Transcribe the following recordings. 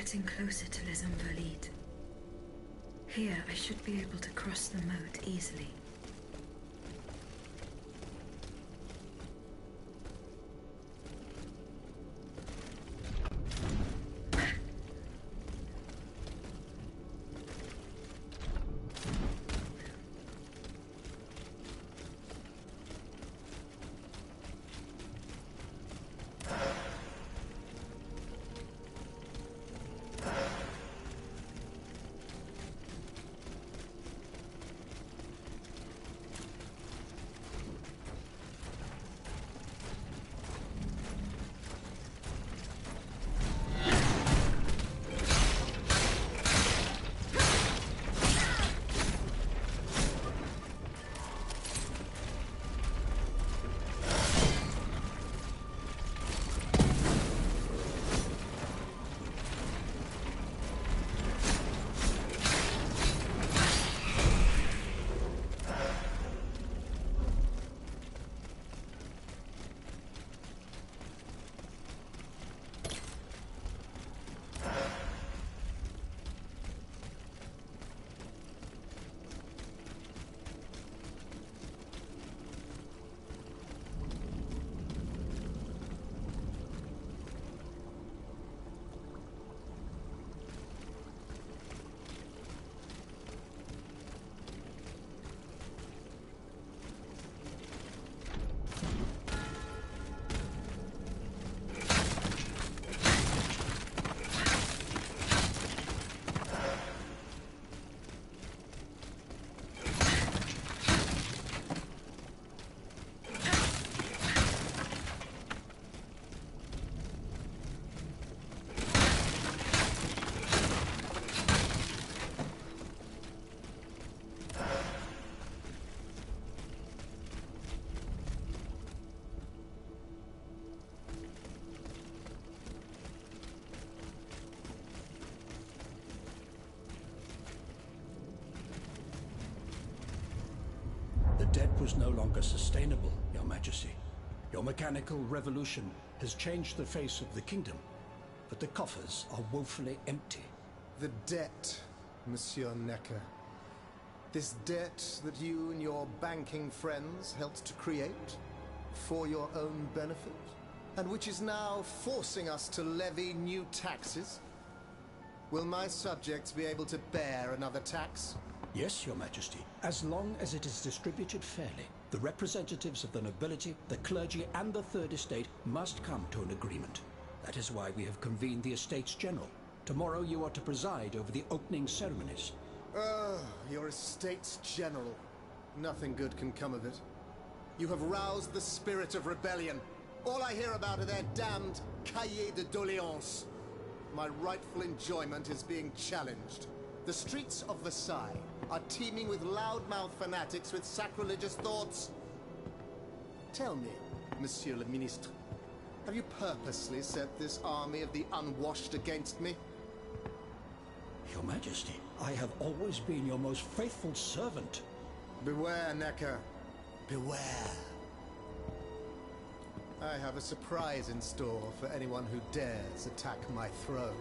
getting closer to Les Invalides. Here, I should be able to cross the moat easily. The debt was no longer sustainable, Your Majesty. Your mechanical revolution has changed the face of the kingdom, but the coffers are woefully empty. The debt, Monsieur Necker. This debt that you and your banking friends helped to create for your own benefit, and which is now forcing us to levy new taxes. Will my subjects be able to bear another tax? Yes, Your Majesty, as long as it is distributed fairly. The representatives of the nobility, the clergy, and the Third Estate must come to an agreement. That is why we have convened the Estates General. Tomorrow you are to preside over the opening ceremonies. Your Estates General. Nothing good can come of it. You have roused the spirit of rebellion. All I hear about are their damned cahiers de doléances. My rightful enjoyment is being challenged. The streets of Versailles are teeming with loudmouth fanatics with sacrilegious thoughts. Tell me, Monsieur le Ministre, have you purposely set this army of the unwashed against me? Your Majesty, I have always been your most faithful servant. Beware, Necker. Beware. I have a surprise in store for anyone who dares attack my throne.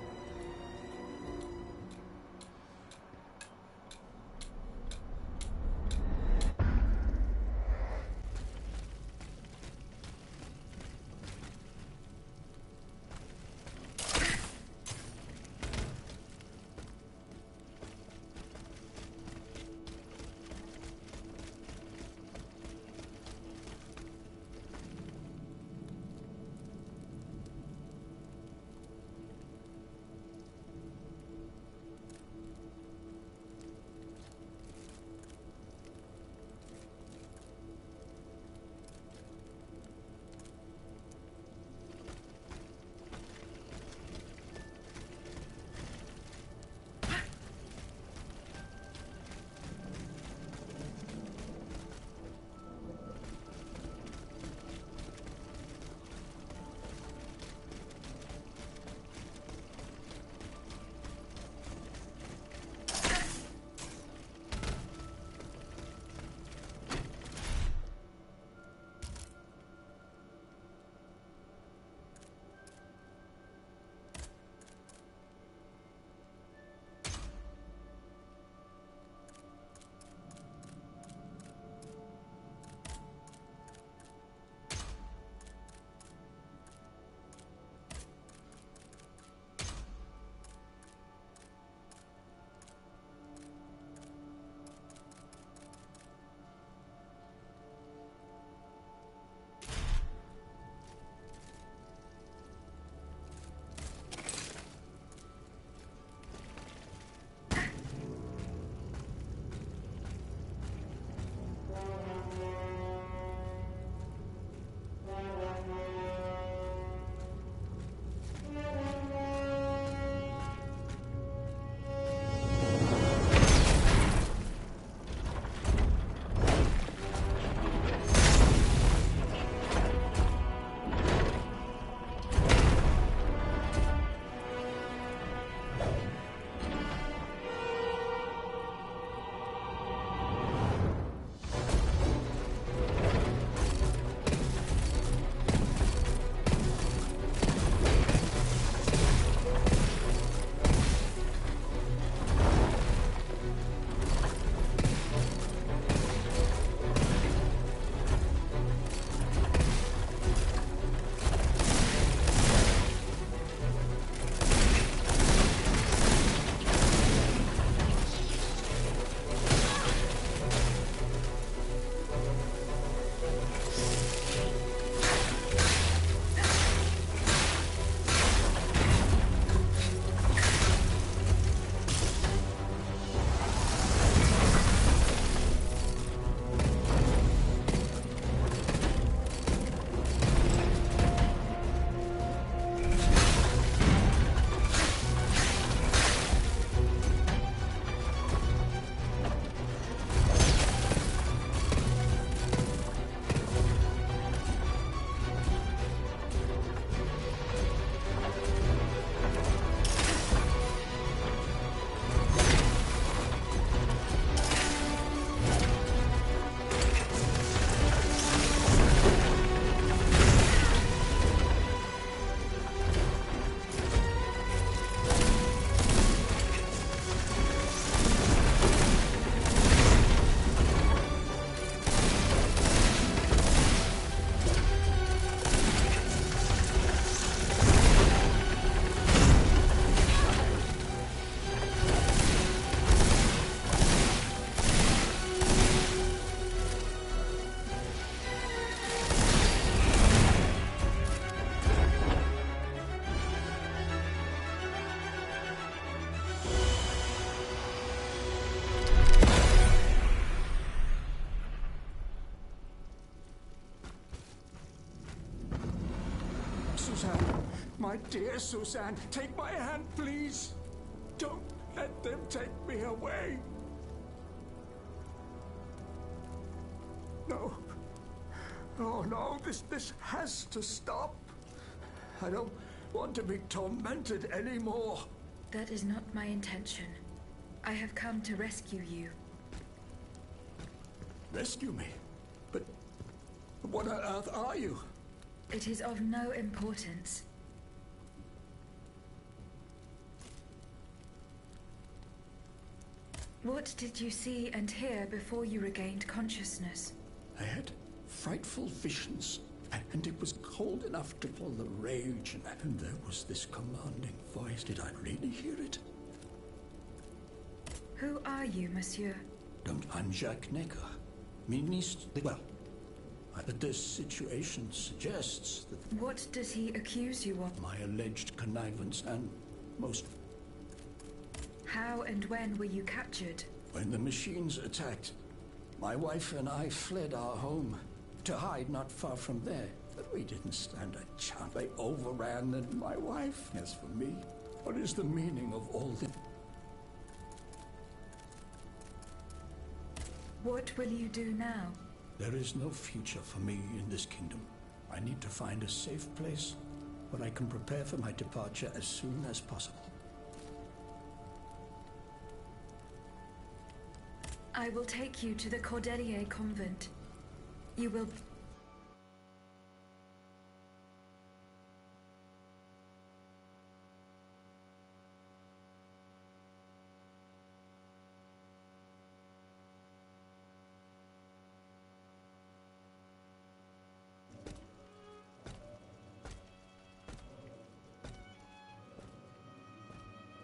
My dear Suzanne, take my hand, please. Don't let them take me away. No. Oh, no, this has to stop. I don't want to be tormented anymore. That is not my intention. I have come to rescue you. Rescue me? But what on earth are you? It is of no importance. What did you see and hear before you regained consciousness? I had frightful visions, and it was cold enough to feel the rage, and there was this commanding voice. Did I really hear it? Who are you, monsieur? I'm Jacques Necker. Ministre... Well, but this situation suggests that... What does he accuse you of? My alleged connivance and most... How and when were you captured? When the machines attacked, my wife and I fled our home to hide not far from there. But we didn't stand a chance. They overran my wife. As for me, what is the meaning of all this? What will you do now? There is no future for me in this kingdom. I need to find a safe place where I can prepare for my departure as soon as possible. I will take you to the Cordelier convent. You will...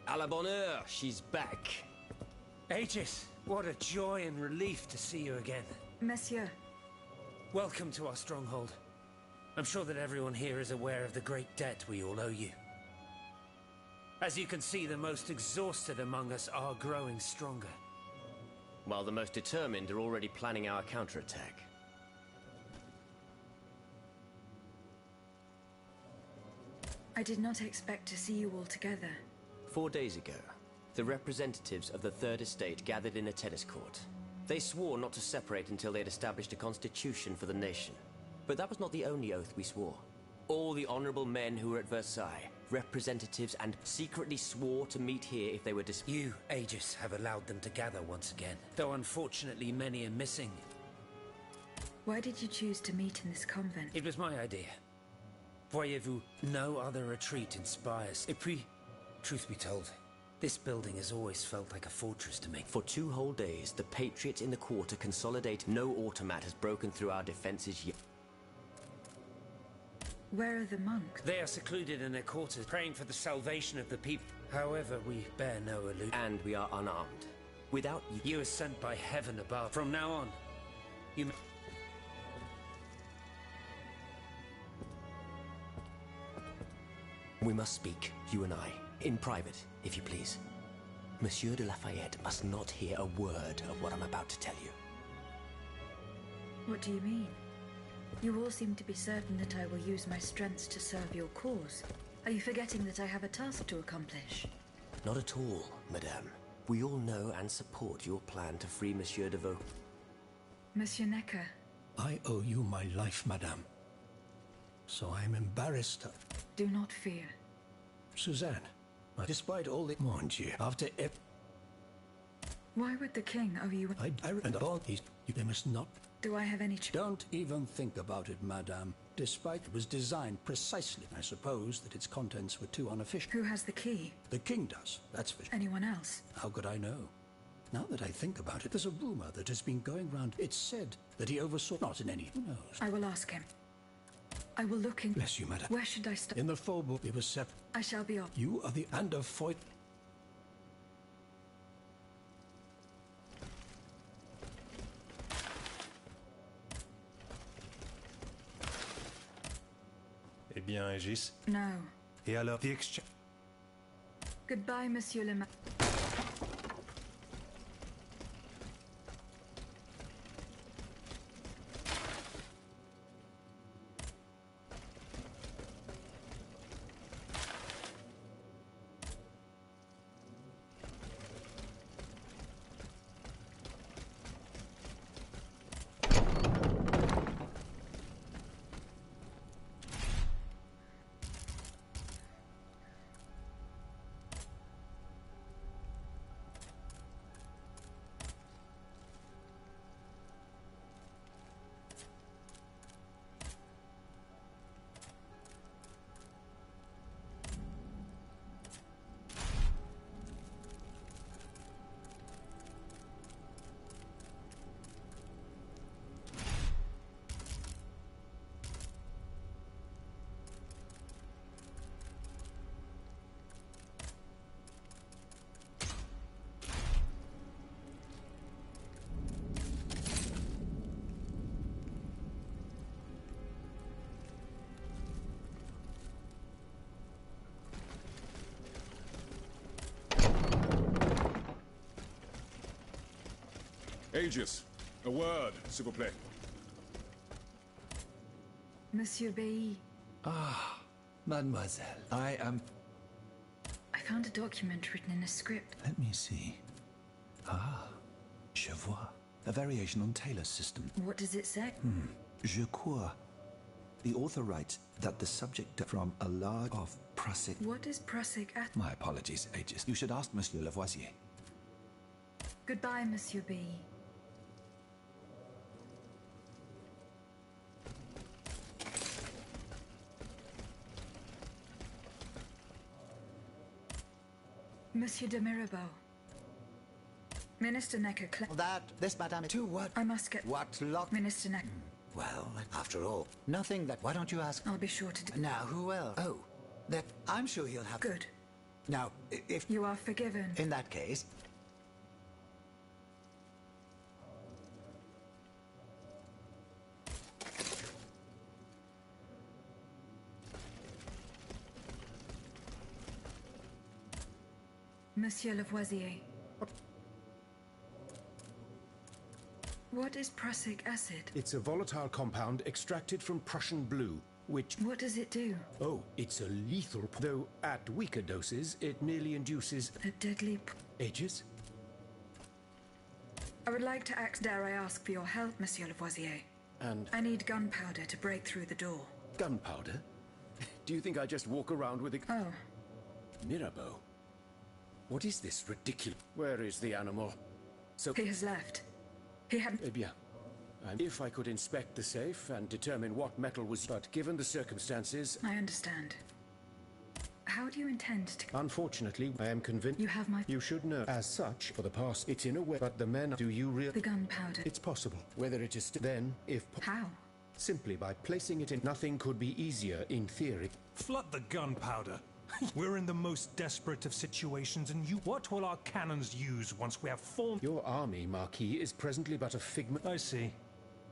À la bonne heure, she's back. Aegis, what a joy and relief to see you again. Monsieur, Welcome to our stronghold. I'm sure that everyone here is aware of the great debt we all owe you. As you can see, the most exhausted among us are growing stronger. While the most determined are already planning our counterattack. I did not expect to see you all together. 4 days ago, the representatives of the Third Estate gathered in a tennis court. They swore not to separate until they had established a constitution for the nation. But that was not the only oath we swore. All the honorable men who were at Versailles, representatives, and secretly swore to meet here if they were You, Aegis, have allowed them to gather once again, though unfortunately many are missing. Why did you choose to meet in this convent? It was my idea. Voyez-vous, no other retreat inspires. Et puis, truth be told, this building has always felt like a fortress to me. For 2 whole days, the patriots in the quarter consolidate. No automat has broken through our defenses yet. Where are the monks? They are secluded in their quarters, praying for the salvation of the people. However, we bear no illusion. And we are unarmed. Without you... You are sent by heaven above. From now on, you may... We must speak, you and I, in private, if you please. Monsieur de Lafayette must not hear a word of what I'm about to tell you. What do you mean? You all seem to be certain that I will use my strengths to serve your cause. Are you forgetting that I have a task to accomplish? Not at all, madame. We all know and support your plan to free Monsieur de Vaux. Monsieur Necker. I owe you my life, madame. So I'm embarrassed. Do not fear. Suzanne, despite all the Monty, after Why would the king owe you... and all these, they must not... Do I have any... Don't even think about it, madame. Despite it was designed precisely, I suppose that its contents were too unofficial. Who has the key? The king does, that's for sure. Anyone else? How could I know? Now that I think about it, there's a rumor that has been going round. It's said that he oversaw... Not in any... Who knows? I will ask him. I will look in... Bless you, madame. Where should I start? In the faubourg, it was set... I shall be off. You are the and of Foyt... Eh bien, Aegis. No. Et alors, the exchange... Goodbye, Monsieur le Ma... Aegis, a word, s'il vous plaît. Monsieur Bailly, Mademoiselle, I found a document written in a script. Let me see. Je vois. A variation on Taylor's system. What does it say? Je crois. The author writes that the subject from a large of Prussic... What is Prussic at? My apologies, Aegis. You should ask Monsieur Lavoisier. Goodbye, Monsieur B. Monsieur de Mirabeau. Minister Necker This, madame, to what? I must get... What lock? Minister Necker. Well, after all, nothing that... Why don't you ask? I'll be sure to do... Now, who else? Oh, that... I'm sure he'll have... Good. Now, if... You are forgiven. In that case... Monsieur Lavoisier. What is prussic acid? It's a volatile compound extracted from Prussian blue, which... What does it do? Oh, it's a lethal... Though at weaker doses, it merely induces... A deadly... Aegis? I would like to ask... Dare I ask for your help, Monsieur Lavoisier? And... I need gunpowder to break through the door. Gunpowder? Do you think I just walk around with a... Oh. Mirabeau? What is this ridiculous... Where is the animal? So... He has left. He hadn't... Eh bien. If I could inspect the safe and determine what metal was... But given the circumstances... I understand. How do you intend to... Unfortunately, I am convinced... You have my... You should know. As such, for the past, it's in a way... But the men... Do you really... The gunpowder. It's possible. Whether it is... Then, if... How? Simply by placing it in... Nothing could be easier, in theory. Flood the gunpowder. We're in the most desperate of situations, and what will our cannons use once we have formed... Your army, Marquis, is presently but a figment... I see.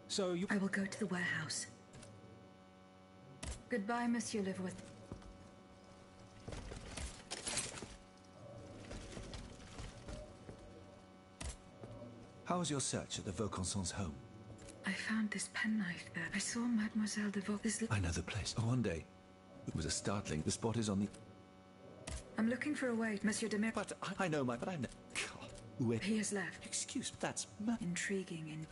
So you... I will go to the warehouse. Goodbye, Monsieur Lavoisier. How was your search at the Vaucansons' home? I found this penknife there. I saw Mademoiselle de Vaux... I know the place. One day, it was a startling... The spot is on the... I'm looking for a way, Monsieur de Mir... But I know my... But I know... Wait. He has left. Excuse me, that's... Intriguing in...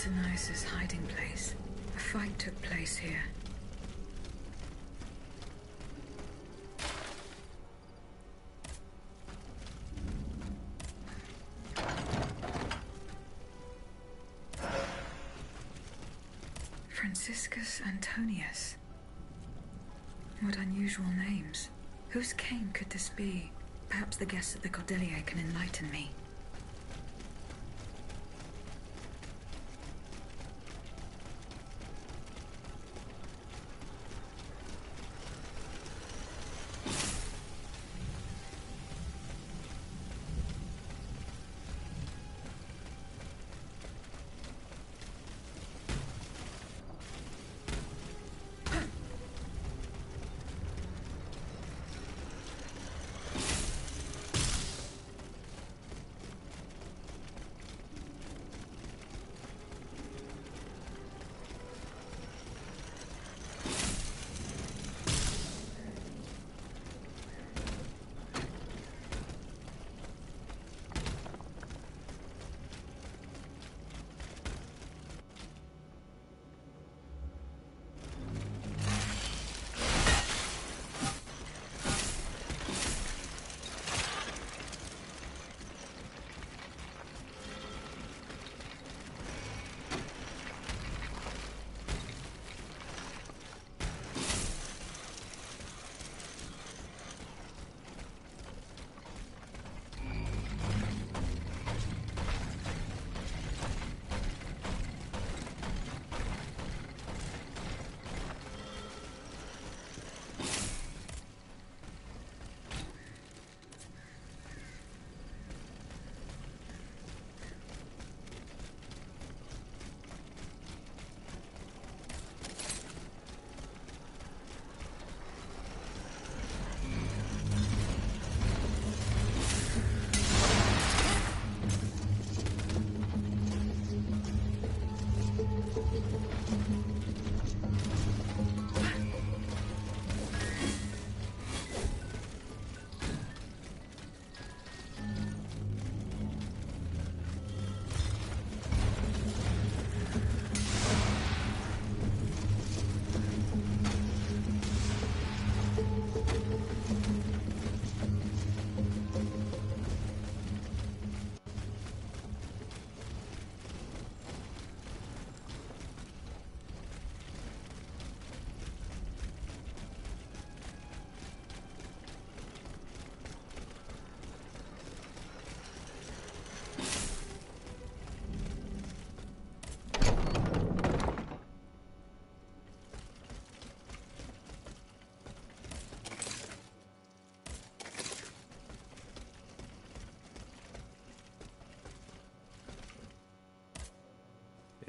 Artemisa's hiding place. A fight took place here. Franciscus Antonius. What unusual names. Whose cane could this be? Perhaps the guests at the Cordelier can enlighten me.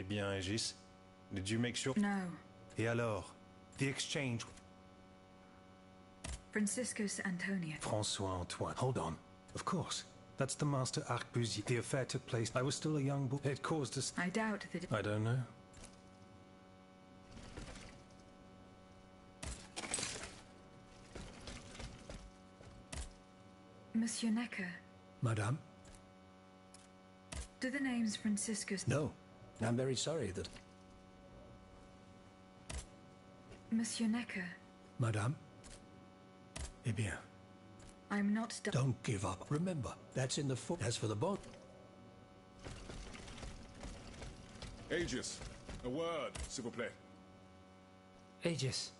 Eh bien, Aegis, did you make sure? No. Et alors? The exchange. Franciscus Antonius. François Antoine. Hold on. Of course. That's the Master Arquebusier. The affair took place. I was still a young boy. It caused us. I doubt that. I don't know. Monsieur Necker. Madame? Do the names Franciscus... No. I'm very sorry that... Monsieur Necker. Madame? Eh bien, I'm not... don't give up. Remember, that's in the foot. As for the bond... Aegis, a word, s'il vous plaît. Aegis,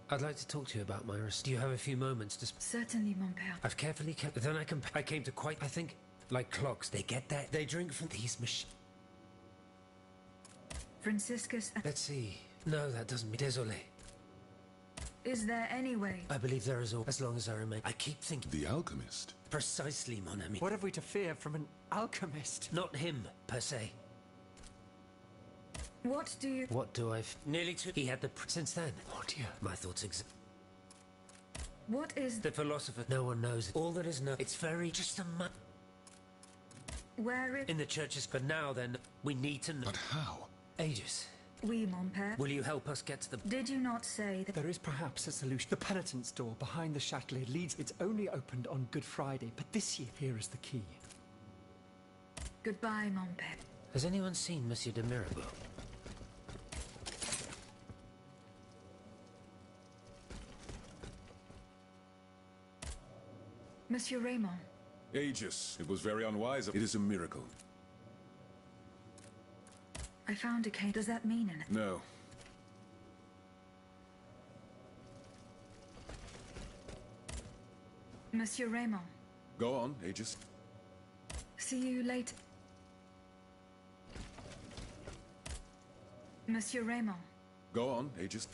I'd like to talk to you about my Do you have a few moments to... Certainly, mon père. I've carefully kept... Then I came to quite... I think, like clocks, they get that. They drink from these machines. Franciscus... Let's see. No, that doesn't mean... Désolé. Is there any way? I believe there is all... As long as I remain... I keep thinking... The alchemist? Precisely, mon ami. What have we to fear from an alchemist? Not him, per se. What do you... What do I... Nearly two... He had the... Since then... Oh dear. My thoughts What is... The philosopher... No one knows it. All that is known... It's very... Just a Where it... In the churches... But now then... We need to know... But how? Aegis. Oui, mon père. Will you help us get to the... Did you not say that... There is perhaps a solution. The penitent's door behind the Châtelet leads... It's only opened on Good Friday, but this year... Here is the key. Goodbye, mon père. Has anyone seen Monsieur de Mirabeau? Monsieur Raymond. Aegis, it was very unwise. It is a miracle. I found a cane. Does that mean anything? No. Monsieur Raymond. Go on, Aegis. See you later. Monsieur Raymond. Go on, Aegis.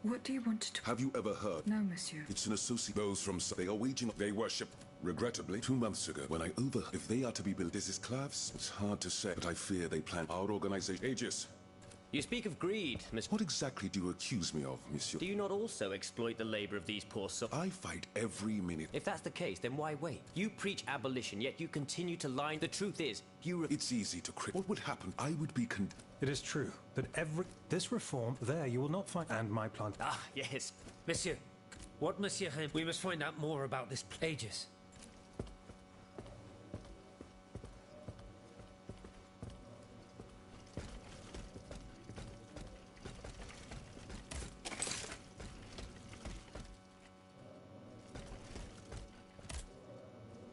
What do you want to... Have you ever heard? No, monsieur. It's an associate. Those from... They are waging... They worship. Regrettably, 2 months ago, when I If they are to be built, this is Clavs. It's hard to say, but I fear they plan our organization. Aegis. You speak of greed, Miss... What exactly do you accuse me of, monsieur? Do you not also exploit the labor of these poor souls? I fight every minute. If that's the case, then why wait? You preach abolition, yet you continue to lie. The truth is, you... It's easy to What would happen? I would be It is true that this reform, there you will not find... And my plant... Ah, yes. Monsieur. What, Monsieur Hem? We must find out more about this Aegis.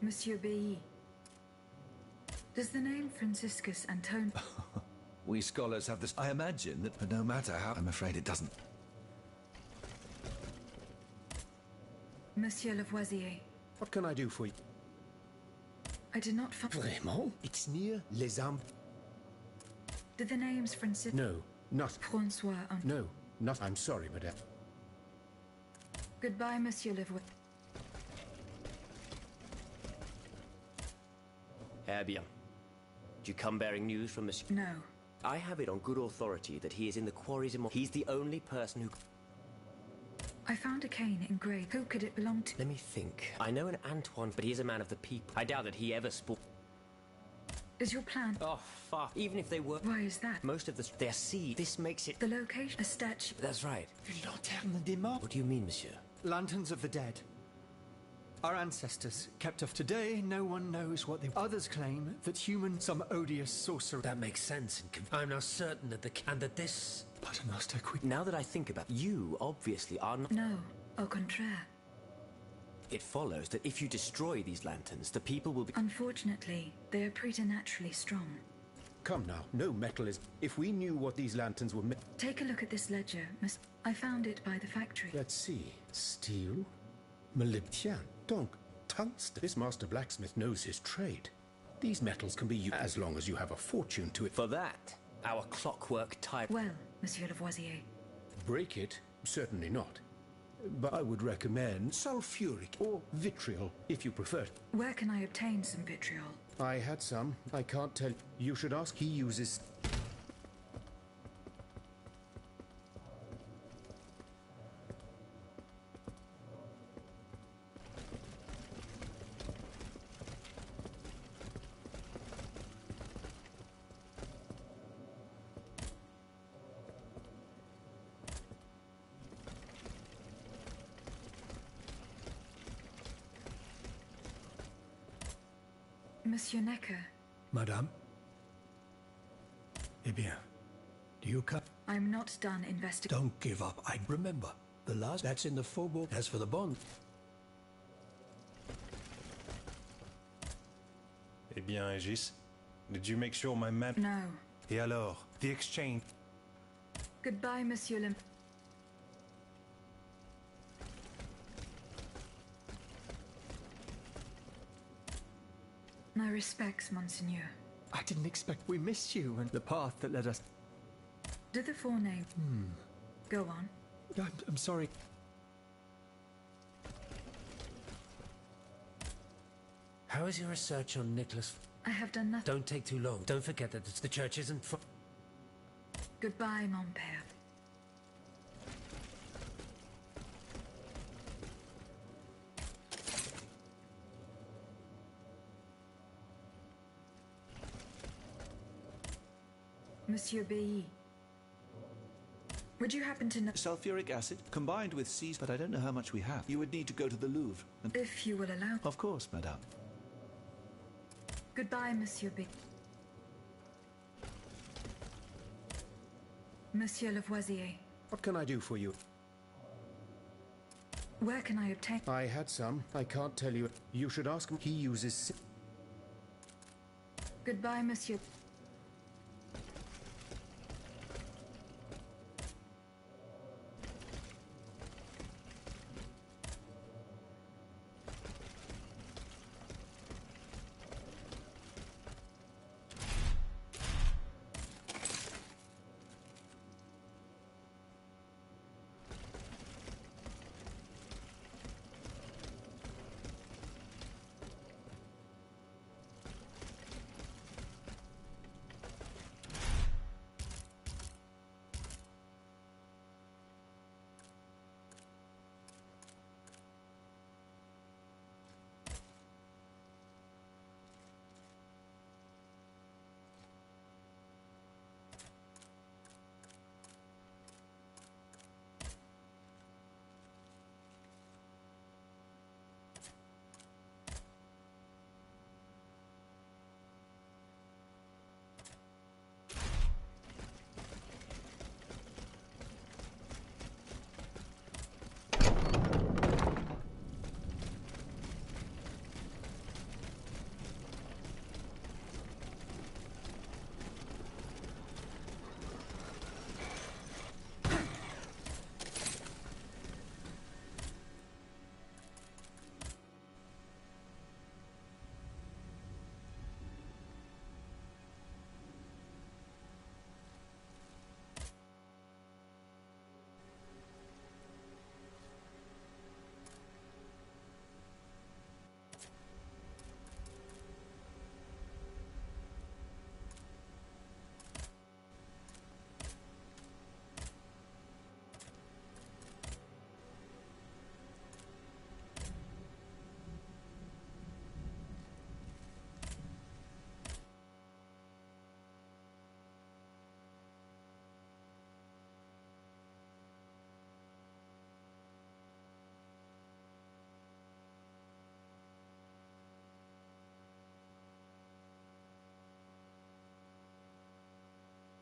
Monsieur B. Does the name Franciscus Antone... We scholars have this... I imagine that, but no matter how... I'm afraid it doesn't. Monsieur Lavoisier. What can I do for you? I did not find... Vraiment? It's near Les Armes. Did the names Francis... No, not... Francois... No, not... I'm sorry, madame. Goodbye, Monsieur Lavoisier. Eh bien. Do you come bearing news from Monsieur? No. I have it on good authority that he is in the quarries in... He's the only person who... I found a cane engraved. Who could it belong to? Let me think. I know an Antoine, but he is a man of the people. I doubt that he ever sport... Is your plan... Oh, fuck. Even if they were... Why is that? Most of the... They're sea. This makes it... The location... A statue... That's right. Lanterne des morts. What do you mean, monsieur? Lanterns of the dead. Our ancestors kept off. Today, no one knows what they... Others claim that some odious sorcerer... That makes sense. I'm now certain that and that this... Paternoster quick... Now that I think about it, you obviously are not... No. Au contraire. It follows that if you destroy these lanterns, the people will be... Unfortunately, they are preternaturally strong. Come now, no metal is... If we knew what these lanterns were... Take a look at this ledger. I found it by the factory. Let's see. Steel... Molybdenum. Donc, tungsten. This master blacksmith knows his trade. These metals can be used as long as you have a fortune to it. For that, our clockwork type... Well, Monsieur Lavoisier. Break it? Certainly not. But I would recommend sulfuric or vitriol, if you prefer. Where can I obtain some vitriol? I had some. I can't tell. You should ask. He uses... Monsieur Necker. Madame? Eh bien, do you come? I'm not done investigating. Don't give up. I remember. The last... That's in the Faubourg. As for the bond... Eh bien, Aegis, did you make sure my man... No. Et alors, the exchange... Goodbye, Monsieur Lim... My respects, Monseigneur. I didn't expect... We missed you and the path that led us... Do the forename... Go on. I'm sorry. How is your research on Nicholas? I have done nothing. Don't take too long. Don't forget that the church isn't... Goodbye, mon père. Monsieur B. Would you happen to know... Sulfuric acid, combined with seas, but I don't know how much we have. You would need to go to the Louvre. And... If you will allow... Of course, madame. Goodbye, Monsieur B. Monsieur Lavoisier. What can I do for you? Where can I obtain... I had some. I can't tell you. You should ask him. He uses... Goodbye, Monsieur...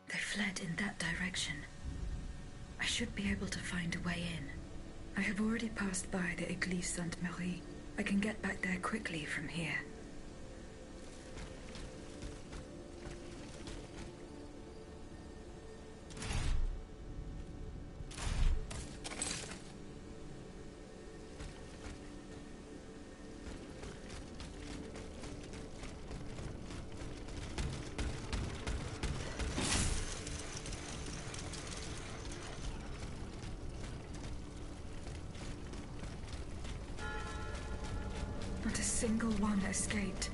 They fled in that direction. I should be able to find a way in. I have already passed by the Église Sainte-Marie. I can get back there quickly from here. Not a single one escaped.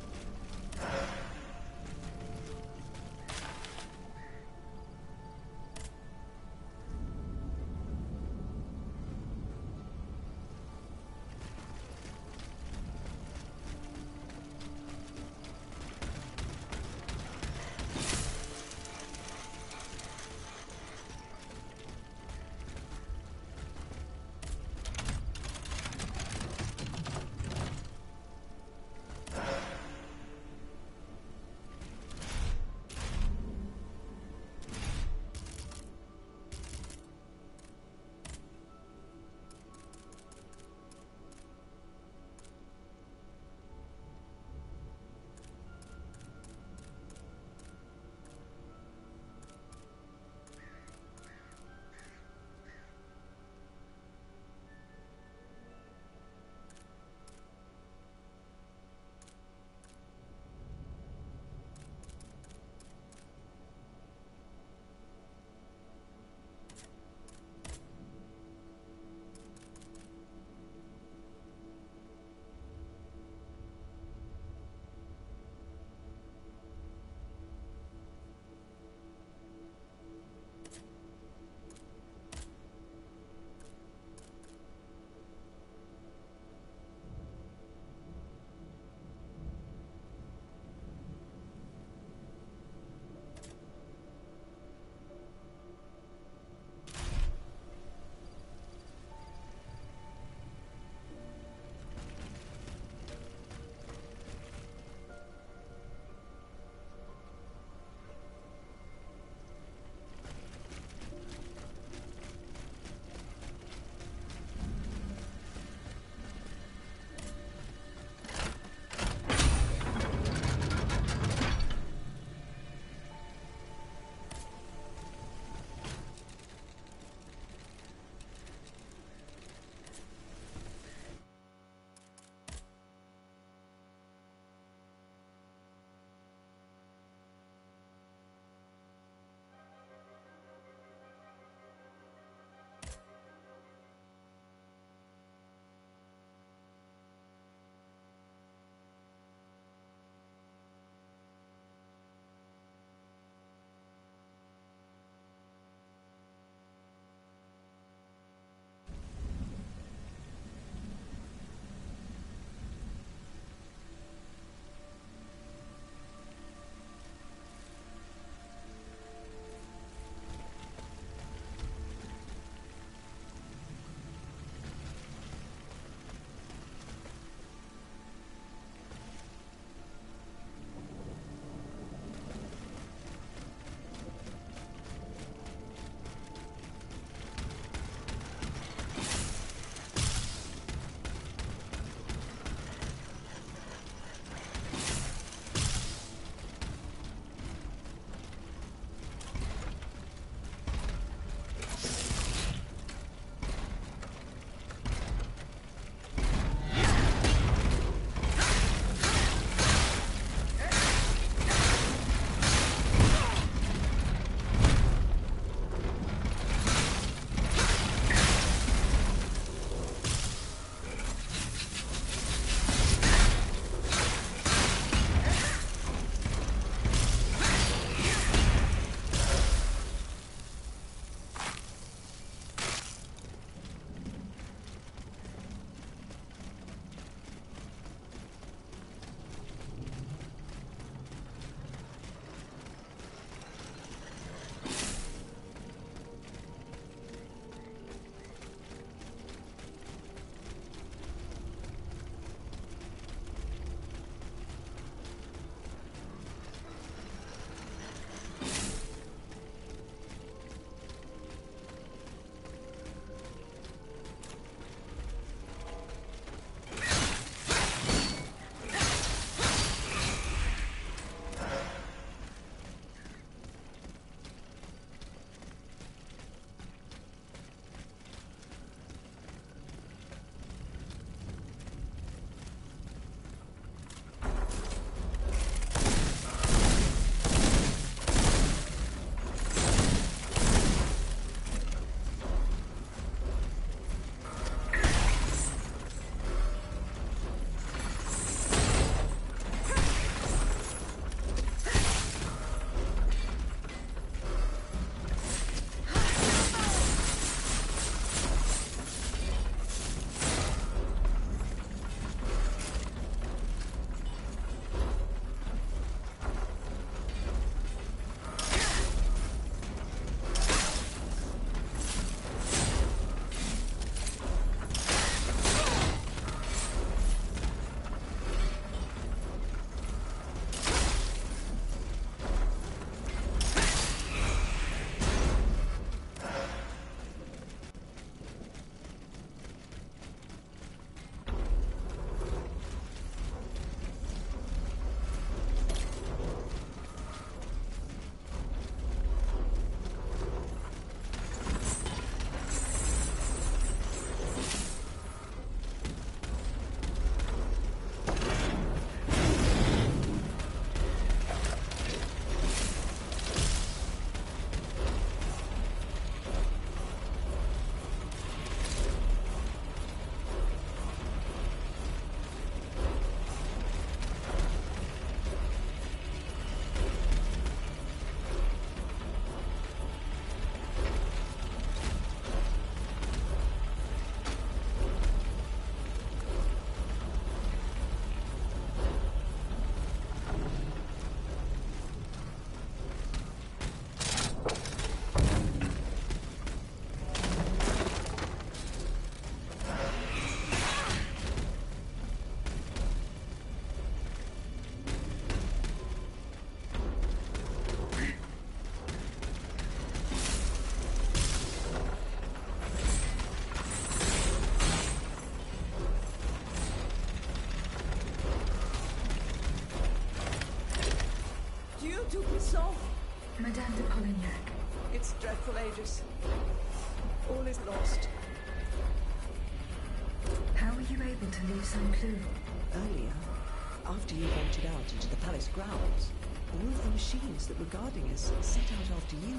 tout puissant. Madame de Polignac. It's dreadful, Aegis. All is lost. How were you able to leave St. Cloud? Earlier, after you ventured out into the palace grounds, all of the machines that were guarding us set out after you.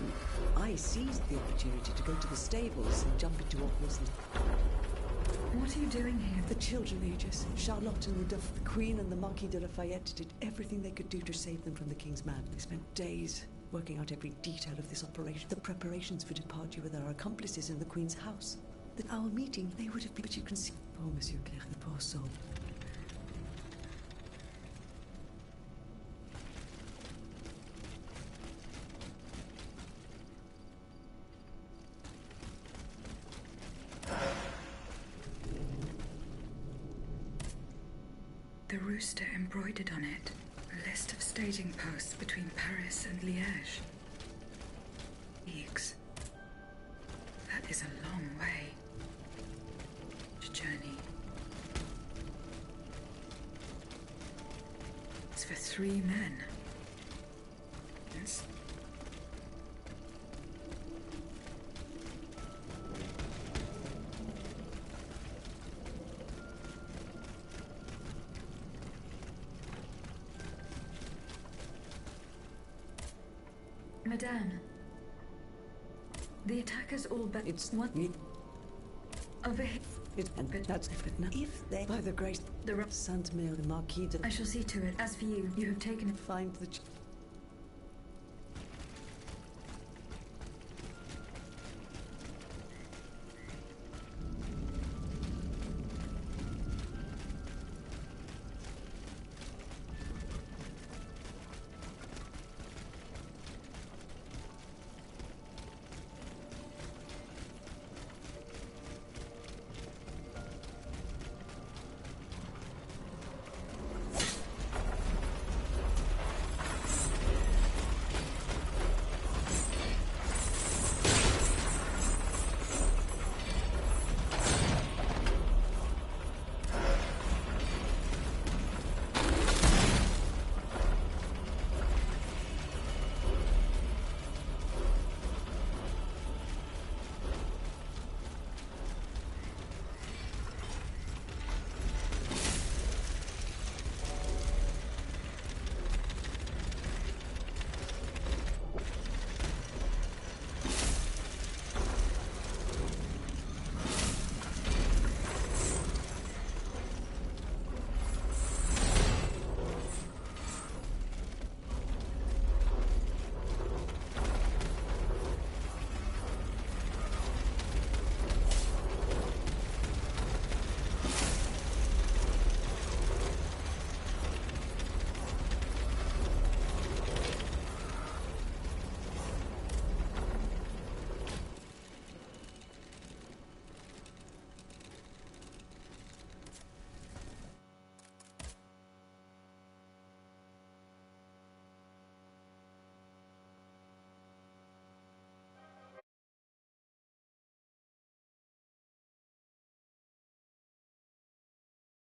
I seized the opportunity to go to the stables and jump into what was the... What are you doing here? The children, Aegis. Charlotte and the Queen and the Marquis de Lafayette did everything they could do to save them from the King's man. They spent days working out every detail of this operation. The preparations for departure with our accomplices in the Queen's house. That our meeting, they would have been... But you can see... Oh, Monsieur Claire, the poor soul. The rooster embroidered on it. A list of staging posts between Paris and Liège. Leagues. That is a long way. Journey. It's for 3 men. Yes. Madame, the attackers all but it's what over here. And that's different now. If they, by the grace, the Saint-Mère, the Marquis de... I shall see to it. As for you, you have taken it. Find the...